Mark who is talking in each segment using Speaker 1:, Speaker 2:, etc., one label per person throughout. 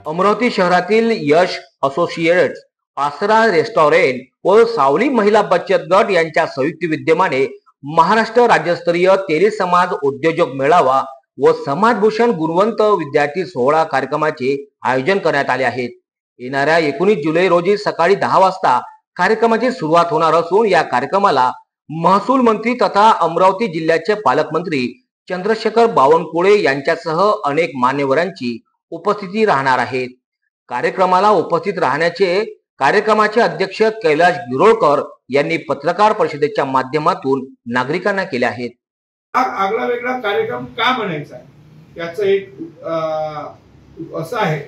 Speaker 1: अमरावती शहरातील यश असोसिएट्स, आसरा रेस्टॉरंट व सावली महिला बचत गट यांच्या संयुक्त विद्यमाने महाराष्ट्र राज्यस्तरीय तेली समाज उद्योजक मेळावा व समाजभूषण गुणवंत विद्यार्थी सोहळा कार्यक्रमाचे आयोजन करण्यात आले आहे। येणाऱ्या 19 जुलै रोजी सकाळी 10 वाजता कार्यक्रमाची सुरुवात होणार असून या कार्यक्रमाला महसूल मंत्री तथा अमरावती जिल्ह्याचे पालकमंत्री चंद्रशेखर बावनकुळे यांच्यासह अनेक मान्यवरांची उपस्थिती राहणार आहेत। कार्यक्रमाला उपस्थित राहण्याचे कार्यक्रमाचे अध्यक्ष कैलाश गिरोळकर यांनी पत्रकार परिषदेच्या माध्यमातून नागरिकांना केले आहेत।
Speaker 2: आगळा वेगळा कार्यक्रम का म्हणायचा याचं एक असं आहे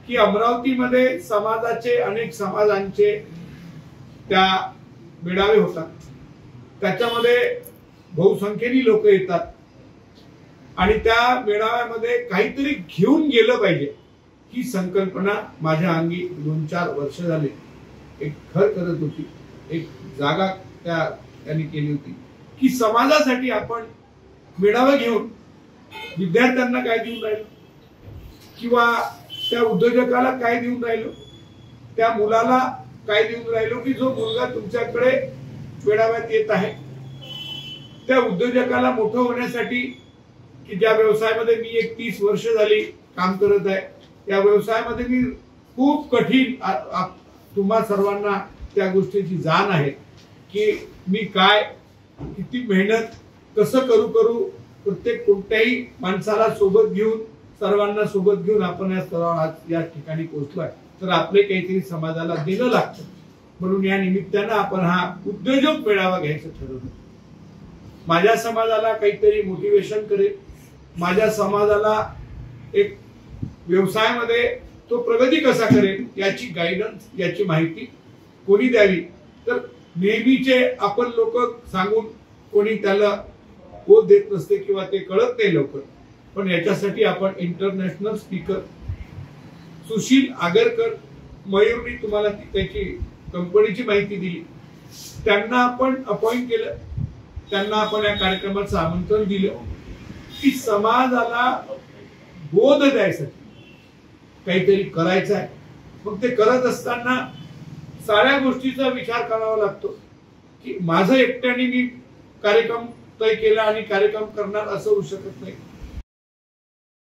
Speaker 2: की अमरावतीमध्ये समाजाचे अनेक समाजांचे त्या मेळावे होतात, त्याच्यामध्ये बहुसंख्येने लोक येतात आणि त्या मेळाव्यामध्ये काहीतरी घेऊन गेलं पाहिजे ही संकल्पना माझ्या अंगी 2-4 वर्ष झाले एक घर करत होती, एक जागा त्यांनी केली होती की समाजासाठी आपण मेळावा घेऊन विद्यार्थ्यांना काय देऊन राहिलो किंवा त्या उद्योजकाला काय देऊन राहिलो, त्या मुलाला काय देऊन राहिलो की जो मुलगा तुमच्याकडे मेळाव्यात येत आहे, त्या उद्योजकाला मोठं होण्यासाठी की ज्या व्यवसायामध्ये मी एक 30 वर्ष झाली काम करत आहे, या व्यवसायामध्ये मी खूप कठीण तुम्हा सर्वांना त्या गोष्टीची जाण आहे की मी काय किती मेहनत कसं करू प्रत्येक कोणत्याही माणसाला सोबत घेऊन सर्वांना सोबत घेऊन आपण या स्तरावर आज या ठिकाणी पोहोचलोय, तर आपले काहीतरी समाजाला देणं लागतं म्हणून या निमित्तानं आपण हा उद्योजक मेळावा घ्यायचं ठरवलं। माझ्या समाजाला काहीतरी मोटिवेशन करेल, माझ्या समाजाला एक व्यवसायामध्ये तो प्रगती कसा करेल याची गायडन्स याची माहिती कोणी द्यावी, तर नेहमीचे आपण लोक सांगून कोणी त्याला बोध देत नसते किंवा ते कळत नाही लवकर, पण याच्यासाठी आपण इंटरनॅशनल स्पीकर सुशील आगरकर मयूरनी तुम्हाला त्याची कंपनीची माहिती दिली, त्यांना आपण अपॉइंट केलं, त्यांना आपण या कार्यक्रमाचं आमंत्रण दिलं की समाजाला बोध द्यायसाठी काहीतरी करायचं आहे। मग ते करत असताना साऱ्या गोष्टीचा विचार करावा लागतो की माझं एकट्याने मी कार्यक्रम तय केला आणि कार्यक्रम करणार असं होऊ शकत नाही।